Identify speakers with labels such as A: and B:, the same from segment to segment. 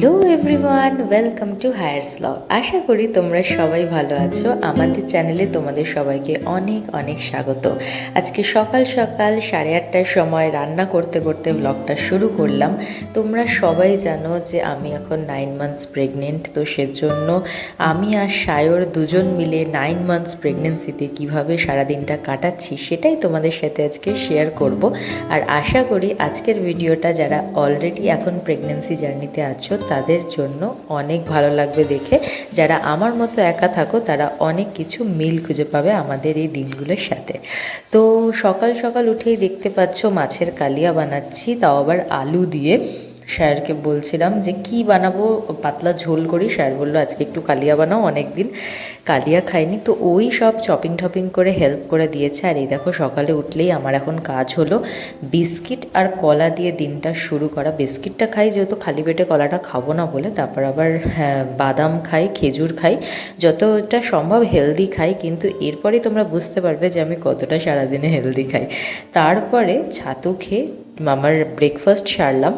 A: Hello everyone, welcome to হায়ার্স blog. আশা করি তোমরা সবাই ভালো আছো। আমাদের চ্যানেলে তোমাদের সবাইকে অনেক অনেক স্বাগত। আজকে সকাল সকাল 8:30টার সময় রান্না করতে করতে ব্লগটা শুরু করলাম। তোমরা সবাই জানো যে আমি এখন 9 মান্থস প্রেগনেন্ট, তো সেজন্য আমি আর সায়র দুজন মিলে 9 মান্থস প্রেগনেন্সিতে কীভাবে সারাদিনটা কাটাচ্ছি সেটাই তোমাদের সাথে আজকে শেয়ার করব। আর আশা করি আজকের ভিডিওটা যারা অলরেডি এখন প্রেগনেন্সি জার্নিতে আছো তাদের জন্য অনেক ভালো লাগবে দেখে। যারা আমার মতো একা থাকো তারা অনেক কিছু মিল খুঁজে পাবে আমাদের এই দিনগুলোর সাথে। তো সকাল সকাল উঠেই দেখতে পাচ্ছ মাছের কালিয়া বানাচ্ছি, তাও আবার আলু দিয়ে। স্যারকে বলছিলাম যে কি বানাবো, পাতলা ঝোল করি। স্যার বললো আজকে একটু কালিয়া বানাও, অনেক দিন কালিয়া খাইনি। তো ওই সব চপিং টপিং করে হেল্প করে দিয়েছে। আর এই দেখো সকালে উঠলেই আমার এখন কাজ হলো বিস্কিট আর কলা দিয়ে দিনটা শুরু করা। বিস্কিটটা খাই যেহেতু খালি পেটে, কলাটা খাবো না বলে। তারপর আবার বাদাম খাই, খেজুর খাই, যতটা সম্ভব হেলদি খাই। কিন্তু এরপরেই তোমরা বুঝতে পারবে যে আমি কতটা সারাদিনে হেলদি খাই। তারপরে ছাতু খেয়ে আমার ব্রেকফাস্ট সারলাম।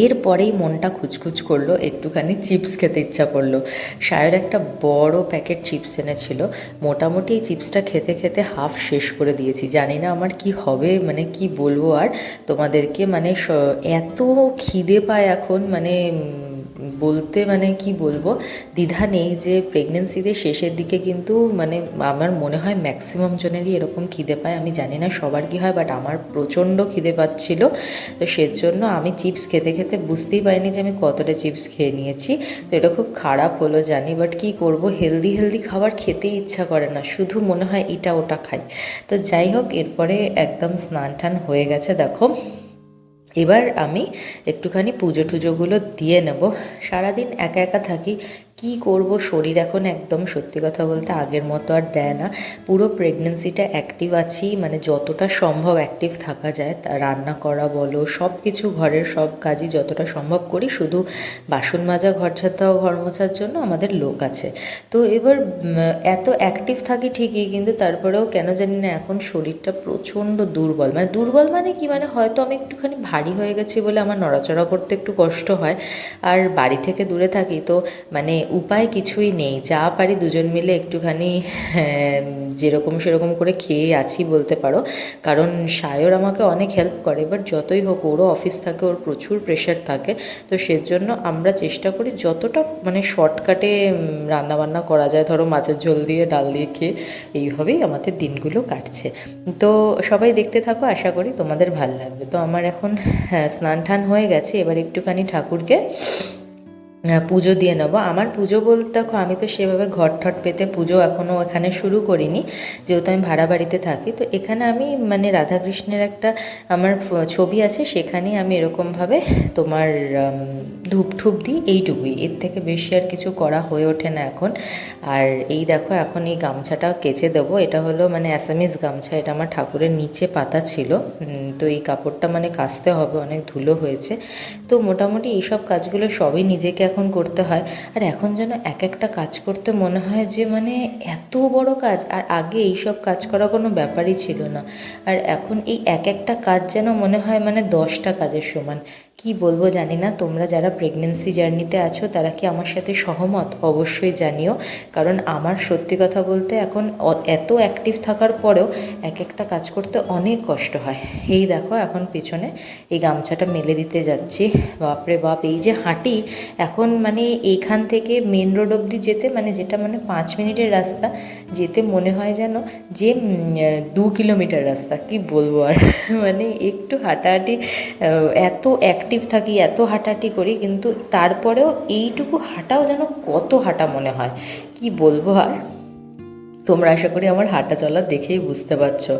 A: এরপরেই মনটা খুচখুচ করলো, একটুখানি চিপস খেতে ইচ্ছা করলো। সায়ের একটা বড় প্যাকেট চিপস এনেছিল। মোটামুটি এই চিপসটা খেতে খেতে হাফ শেষ করে দিয়েছি। জানি না আমার কি হবে, মানে কি বলবো আর তোমাদেরকে। মানে এত খিদে পায় এখন, মানে বলতে মানে কি বলবো, দ্বিধা নেই যে প্রেগনেন্সিতে শেষের দিকে কিন্তু মানে আমার মনে হয় ম্যাক্সিমাম জনেরই এরকম খিদে পায়। আমি জানি না সবার কী হয়, বাট আমার প্রচণ্ড খিদে পাচ্ছিল। তো সেজন্য আমি চিপস খেতে খেতে বুঝতেই পারিনি যে আমি কতটা চিপস খেয়ে নিয়েছি। তো এটা খুব খারাপ হলো জানি, বাট কী করবো, হেলদি হেলদি খাবার খেতেই ইচ্ছা করে না, শুধু মনে হয় এটা ওটা খাই। তো যাই হোক, এরপরে একদম স্নান টান হয়ে গেছে দেখো। এবার আমি একটুখানি পুজো টুজোগুলো দিয়ে নেব। সারাদিন একা একা থাকি, কি করব, শরীর এখন একদম সত্যি কথা বলতে আগের মতো আর দেয় না। পুরো প্রেগনেন্সিটা অ্যাক্টিভ আছি, মানে যতটা সম্ভব অ্যাক্টিভ থাকা যায়। তা রান্না করা বলো, সব কিছু ঘরের সব কাজই যতটা সম্ভব করি। শুধু বাসন মাজা, ঘর ঝাড়া ও ঘর মোছার জন্য আমাদের লোক আছে। তো এবার এত অ্যাক্টিভ থাকি ঠিকই, কিন্তু তারপরেও কেন জানি না এখন শরীরটা প্রচণ্ড দুর্বল। মানে দুর্বল মানে কি, মানে হয়তো আমি একটুখানি ভারী হয়ে গেছি বলে আমার নড়াচড়া করতে একটু কষ্ট হয়। আর বাড়ি থেকে দূরে থাকি, তো মানে উপায় কিছুই নেই, যা পারি দুজন মিলে একটুখানি যেরকম সেরকম করে খেয়ে আছি বলতে পারো। কারণ সায়র আমাকে অনেক হেল্প করে, বাট যতই হোক ওরও অফিস থাকে, ওর প্রচুর প্রেশার থাকে। তো সেজন্য আমরা চেষ্টা করি যতটা মানে শর্টকাটে রান্নাবান্না করা যায়। ধরো মাছের ঝোল দিয়ে ডাল দিয়ে খেয়ে এইভাবেই আমাদের দিনগুলো কাটছে। তো সবাই দেখতে থাকো, আশা করি তোমাদের ভালো লাগবে। তো আমার এখন স্নান টান হয়ে গেছে, এবার একটুখানি ঠাকুরকে পুজো দিয়ে নেবো। আমার পুজো বলতে দেখো, আমি তো সেভাবে ঘট ঠট পেতে পুজো এখনও এখানে শুরু করিনি, যেহেতু আমি ভাড়া বাড়িতে থাকি। তো এখানে আমি মানে রাধাকৃষ্ণের একটা আমার ছবি আছে, সেখানেই আমি এরকমভাবে তোমার ধূপ ঠুপ দিই, এইটুকুই। এর থেকে বেশি আর কিছু করা হয়ে ওঠে না এখন। আর এই দেখো এখন এই গামছাটা কেচে দেবো। এটা হলো মানে অ্যাসামিস গামছা, এটা আমার ঠাকুরের নিচে পাতা ছিল। তো এই কাপড়টা মানে কাচতে হবে, অনেক ধুলো হয়েছে। তো মোটামুটি এইসব কাজগুলো সবই নিজেকে এখন করতে হয়। আর এখন যেন এক একটা কাজ করতে মনে হয় যে মানে এত বড় কাজ। আর আগে এইসব কাজ করা কোনো ব্যাপারই ছিল না। আর এখন এই এক একটা কাজ যেন মনে হয় মানে 10টা কাজের সমান। কি বলবো জানি না, তোমরা যারা প্রেগনেন্সি জার্নিতে আছো তারা কি আমার সাথে সহমত, অবশ্যই জানিও। কারণ আমার সত্যি কথা বলতে এখন এত অ্যাক্টিভ থাকার পরেও এক একটা কাজ করতে অনেক কষ্ট হয়। এই দেখো এখন পেছনে এই গামছাটা মেলে দিতে যাচ্ছি। বাপরে বাপ, এই যে হাঁটি এখন, মানে এইখান থেকে মেন রোড অবধি যেতে, মানে যেটা মানে 5 মিনিটের রাস্তা, যেতে মনে হয় যেন যে 2 কিলোমিটার রাস্তা। কি বলবো আর মানে একটু হাঁটাহাঁটি, এত অ্যাক্টিভ থাকি, এত হাঁটাহাঁটি করি, কিন্তু তারপরেও এইটুকু হাঁটাও যেন কত হাঁটা মনে হয়। কি বলবো আর, তোমরা আশা করি আমার হাঁটা চলা দেখেই বুঝতে পারছো।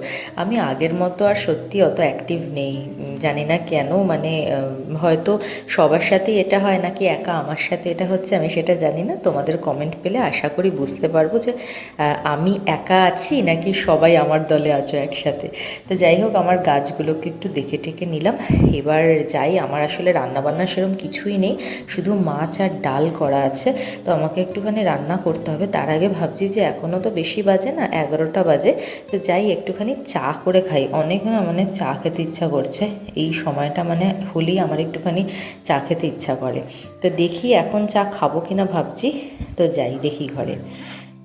A: আমি আগের মতো আর সত্যি অত অ্যাক্টিভ নেই, জানি না কেন। মানে হয়তো সবার সাথেই এটা হয়, নাকি একা আমার সাথে এটা হচ্ছে, আমি সেটা জানি না। তোমাদের কমেন্ট পেলে আশা করি বুঝতে পারবো যে আমি একা আছি নাকি সবাই আমার দলে আছো একসাথে। তো যাই হোক, আমার গাছগুলোকে একটু দেখে টেকে নিলাম। এবার যাই, আমার আসলে রান্নাবান্না সেরকম কিছুই নেই, শুধু মাছ আর ডাল করা আছে। তো আমাকে একটুখানি রান্না করতে হবে। তার আগে ভাবছি যে এখনও তো বেশি বেশি বাজে না, 11টা বাজে। তো যাই একটুখানি চা করে খাই, অনেক না মানে চা খেতে ইচ্ছা করছে এই সময়টা, মানে হলেই আমার একটুখানি চা খেতে ইচ্ছা করে। তো দেখি এখন চা খাবো কিনা ভাবছি। তো যাই দেখি ঘরে।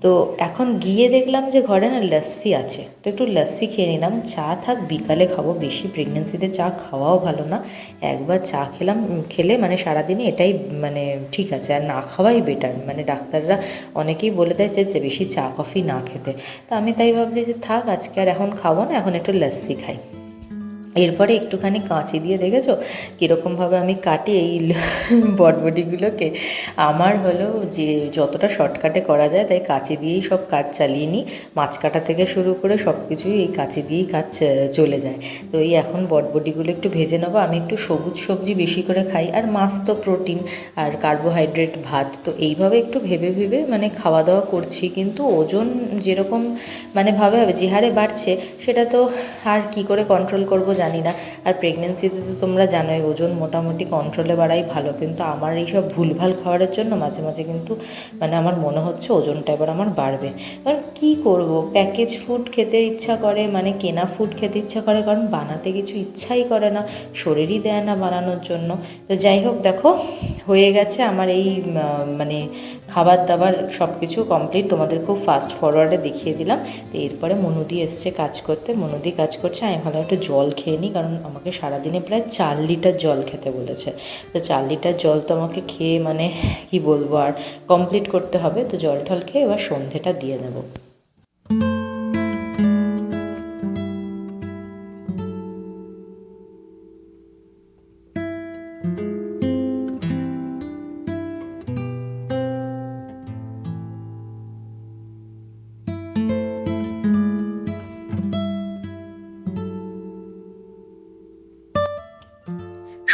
A: তো এখন গিয়ে দেখলাম যে ঘরে না লস্যি আছে, তো একটু লস্যি খেয়ে নিলাম। চা থাক, বিকালে খাবো, বেশি প্রেগনেন্সিতে চা খাওয়াও ভালো না। একবার চা খেলে মানে সারাদিনে এটাই মানে ঠিক আছে, আর না খাওয়াই বেটার। মানে ডাক্তাররা অনেকেই বলে দেয় যে বেশি চা কফি না খেতে। তো আমি তাই ভাবছি যে থাক, আজকে আর এখন খাবো না, এখন একটু লস্যি খাই। এরপরে একটুখানি কাঁচি দিয়ে দেখেছো কীরকমভাবে আমি কাটি এই বটবটিগুলোকে। আমার হলো যে যতটা শর্টকাটে করা যায় তাই কাঁচি দিয়েই সব কাজ চালিয়ে নিই। মাছ কাটা থেকে শুরু করে সব কিছুই এই কাঁচি দিয়েই কাজ চলে যায়। তো এই এখন বটবটিগুলো একটু ভেজে নেবো। আমি একটু সবুজ সবজি বেশি করে খাই, আর মাছ তো প্রোটিন আর কার্বোহাইড্রেট ভাত, তো এইভাবে একটু ভেবে ভেবে মানে খাওয়া দাওয়া করছি। কিন্তু ওজন যেরকম মানে যে হারে বাড়ছে সেটা তো আর কি করে কন্ট্রোল করব জানি না। আর প্রেগনেন্সিতে তো তোমরা জানোই ওজন মোটামুটি কন্ট্রোলে বাড়াই ভালো, কিন্তু আমার এইসব ভুলভাল খাওয়ারের জন্য মাঝে মাঝে কিন্তু মানে আমার মনে হচ্ছে ওজনটা এবার আমার বাড়বে। কারণ কী করব, প্যাকেজ ফুড খেতে ইচ্ছা করে, মানে কেনা ফুড খেতে ইচ্ছা করে, কারণ বানাতে কিছু ইচ্ছাই করে না, শরীরই দেয় না বানানোর জন্য। তো যাই হোক, দেখো হয়ে গেছে আমার এই মানে খাবার দাবার সব কিছু কমপ্লিট, তোমাদের খুব ফাস্ট ফরওয়ার্ডে দেখিয়ে দিলাম। তো এরপরে মনুদি এসছে কাজ করতে, মনুদি কাজ করছে, আমি ভালো একটু জল খেয়ে নিই, কারণ আমাকে সারাদিনে প্রায় 4 লিটার জল খেতে বলেছে। তো 4 লিটার জল তো আমাকে খেয়ে মানে কি বলবো আর কমপ্লিট করতে হবে। তো জল টল খেয়ে এবার সন্ধেটা দিয়ে নেবো।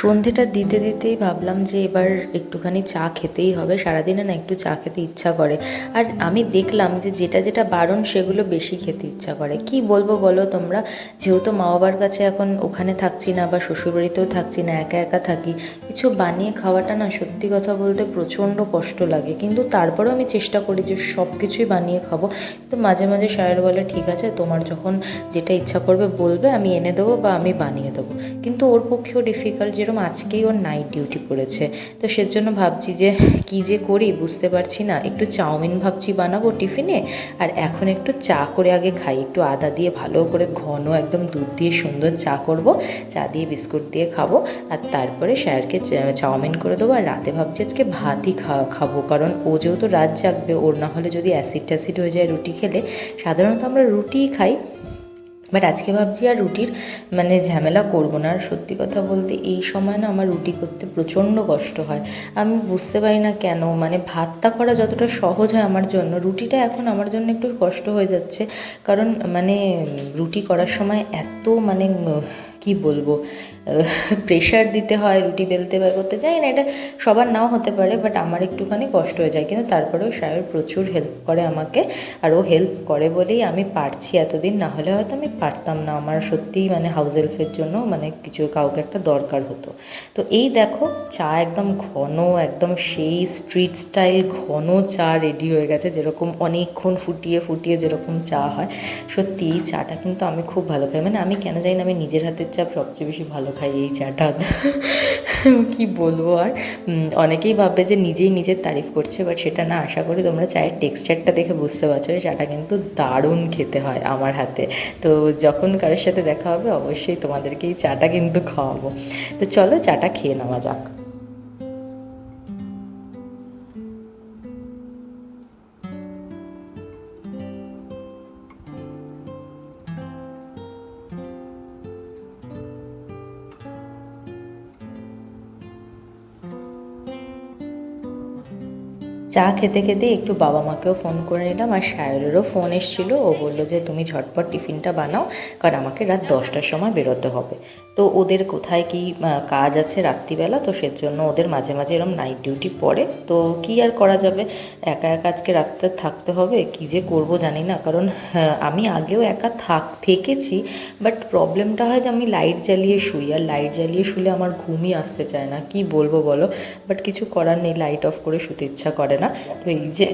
A: সন্ধেটা দিতে দিতেই ভাবলাম যে এবার একটুখানি চা খেতেই হবে, সারাদিনে না একটু চা খেতে ইচ্ছা করে। আর আমি দেখলাম যে যেটা যেটা বারণ সেগুলো বেশি খেতে ইচ্ছা করে। কি বলবো বলো তোমরা, যেহেতু মা বাবার কাছে এখন ওখানে থাকছি না বা শ্বশুরবাড়িতেও থাকছি না, একা একা থাকি, কিছু বানিয়ে খাওয়াটা না সত্যি কথা বলতে প্রচণ্ড কষ্ট লাগে। কিন্তু তারপরেও আমি চেষ্টা করি যে সব কিছুই বানিয়ে খাবো। তো মাঝে মাঝে সায়র বলে ঠিক আছে, তোমার যখন যেটা ইচ্ছা করবে বলবে, আমি এনে দেবো বা আমি বানিয়ে দেবো। কিন্তু ওর পক্ষেও ডিফিকাল্ট, যেরকম আজকেই ওর নাইট ডিউটি পড়েছে। তো সেজন্য ভাবছি যে কী যে করি বুঝতে পারছি না। একটু চাউমিন ভাবছি বানাবো টিফিনে, আর এখন একটু চা করে আগে খাই, একটু আদা দিয়ে ভালো করে ঘন একদম দুধ দিয়ে সুন্দর চা করব, চা দিয়ে বিস্কুট দিয়ে খাবো, আর তারপরে স্যারকে চাউমিন করে দেবো। আর রাতে ভাবছি আজকে ভাতই খাবো, কারণ ও যেহেতু রাত জাগবে, ওর না হলে যদি অ্যাসিড ট্যাসিড হয়ে যায় রুটি খেলে। সাধারণত আমরা রুটিই খাই, বাট আজকে ভাবছি আর রুটির মানে ঝামেলা করবো না। আর সত্যি কথা বলতে এই সময় না আমার রুটি করতে প্রচণ্ড কষ্ট হয়। আমি বুঝতে পারি না কেন, মানে ভাতটা করা যতটা সহজ হয় আমার জন্য, রুটিটা এখন আমার জন্য একটু কষ্ট হয়ে যাচ্ছে। কারণ মানে রুটি করার সময় এত মানে কি বলবো, প্রেশার দিতে হয়, রুটি বেলতে বা করতে, চাই না এটা সবার নাও হতে পারে, বাট আমার একটুখানি কষ্ট হয়ে যায়। কিন্তু তারপরেও সায়র প্রচুর হেল্প করে আমাকে, আর ও হেল্প করে বলেই আমি পারছি এতদিন, না হলে হয়তো আমি পারতাম না। আমার সত্যিই মানে হাউস হেল্পের জন্য মানে কিছু কাউকে একটা দরকার হতো। তো এই দেখো চা একদম ঘন, একদম সেই স্ট্রিট স্টাইল ঘন চা রেডি হয়ে গেছে, যেরকম অনেকক্ষণ ফুটিয়ে ফুটিয়ে যেরকম চা হয়। সত্যি এই চাটা কিন্তু আমি খুব ভালো খাই, মানে আমি কেন জানি না, আমি নিজের হাতের চা সবচেয়ে বেশি ভালো খাই এই চাটা। কি বলবো আর, অনেকেই ভাববে যে নিজেই নিজের তারিফ করছে, বাট সেটা না। আশা করি তোমরা চায়ের টেক্সচারটা দেখে বুঝতে পারছো যে চাটা কিন্তু দারুণ খেতে হয় আমার হাতে। তো যখন কারোর সাথে দেখা হবে অবশ্যই তোমাদেরকে এই চাটা কিন্তু খাওয়াবো। তো চলো চাটা খেয়ে নেওয়া যাক। চা খেতে খেতে একটু বাবা মাকেও ফোন করে নিলাম, আর সায়রেরও ফোন এসেছিলো। ও বললো যে তুমি ঝটপট টিফিনটা বানাও, কারণ আমাকে রাত 10টার সময় বেরোতে হবে। তো ওদের কোথায় কি কাজ আছে রাত্রিবেলা, তো সেজন্য ওদের মাঝে মাঝে এরম নাইট ডিউটি পড়ে। তো কি আর করা যাবে, একা একা আজকে রাত্রে থাকতে হবে, কি যে করব জানি না। কারণ আমি আগেও একা থেকেছি, বাট প্রবলেমটা হয় যে আমি লাইট জ্বালিয়ে শুই, আর লাইট জ্বালিয়ে শুলে আমার ঘুমই আসতে চায় না। কি বলবো বলো, বাট কিছু করার নেই, লাইট অফ করে শুতে ইচ্ছা করে না। তো এই যে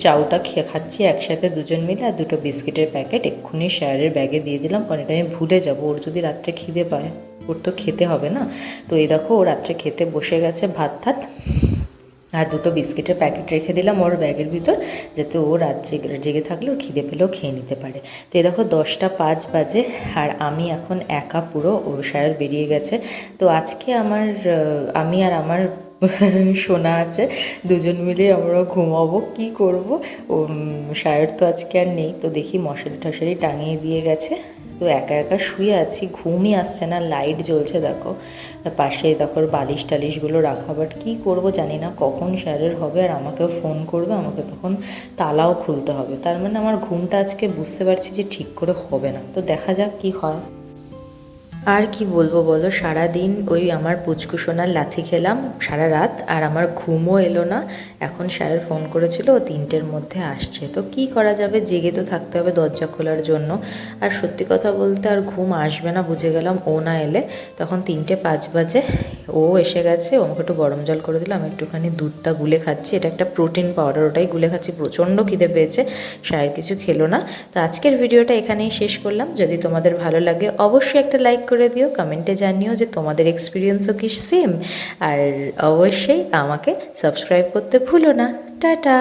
A: চাউটা খাচ্ছি একসাথে দুজন মিলে, আর দুটো বিস্কিটের প্যাকেট এক্ষুনি শায়ারের ব্যাগে দিয়ে দিলাম, কারণ এটা আমি ভুলে যাবো। ওর যদি রাত্রে খিদে পায়, ওর তো খেতে হবে না। তো এই দেখো ও রাত্রে খেতে বসে গেছে ভাত ঠাত, আর দুটো বিস্কিটের প্যাকেট রেখে দিলাম ওর ব্যাগের ভিতর, যাতে ও রাত জেগে থাকলে ওর খিদে পেলেও খেয়ে নিতে পারে। তো এই দেখো 10টা 5 বাজে, আর আমি এখন একা পুরো। ও শায়ার বেরিয়ে গেছে। তো আজকে আমি আর আমার সোনা আছে, দুজন মিলে আমরা ঘুমাবো। কি করব, ও শায়ার তো আজকে আর নেই, তো দেখি মশারি টশারি টাঙিয়ে দিয়ে গেছে। তো একা একা শুয়ে আছি, ঘুমই আসছে না। লাইট জ্বলছে দেখো, পাশে দেখো বালিশ টালিশগুলো রাখা, বাট কী করবো জানি না কখন শায়ারের হবে, আর আমাকেও ফোন করবে, আমাকে তখন তালাও খুলতে হবে। তার মানে আমার ঘুমটা আজকে বুঝতে পারছি যে ঠিক করে হবে না। তো দেখা যাক কি হয়। আর কি বলবো বলো, সারাদিন ওই আমার পুচকুসোনার লাথি খেলাম সারা রাত, আর আমার ঘুমও এলো না। এখন শায়ের ফোন করেছিল, ও 3টের মধ্যে আসছে। তো কি করা যাবে, জেগে তো থাকতে হবে দরজা খোলার জন্য। আর সত্যি কথা বলতে আর ঘুম আসবে না বুঝে গেলাম ও না এলে। তখন 3টে 5 বাজে, ও এসে গেছে। ও আমাকে একটু গরম জল করে দিল, আমি একটুখানি দুধটা গুলে খাচ্ছি। এটা একটা প্রোটিন পাউডার, ওটাই গুলে খাচ্ছি। প্রচণ্ড খিদে পেয়েছে, শায়ের কিছু খেলো না। তো আজকের ভিডিওটা এখানেই শেষ করলাম। যদি তোমাদের ভালো লাগে অবশ্যই একটা লাইক করে দিও, কমেন্টে জানিও যে তোমাদের এক্সপিরিয়েন্সও কি সেম, আর অবশ্যই আমাকে সাবস্ক্রাইব করতে ভুলো না। টাটা।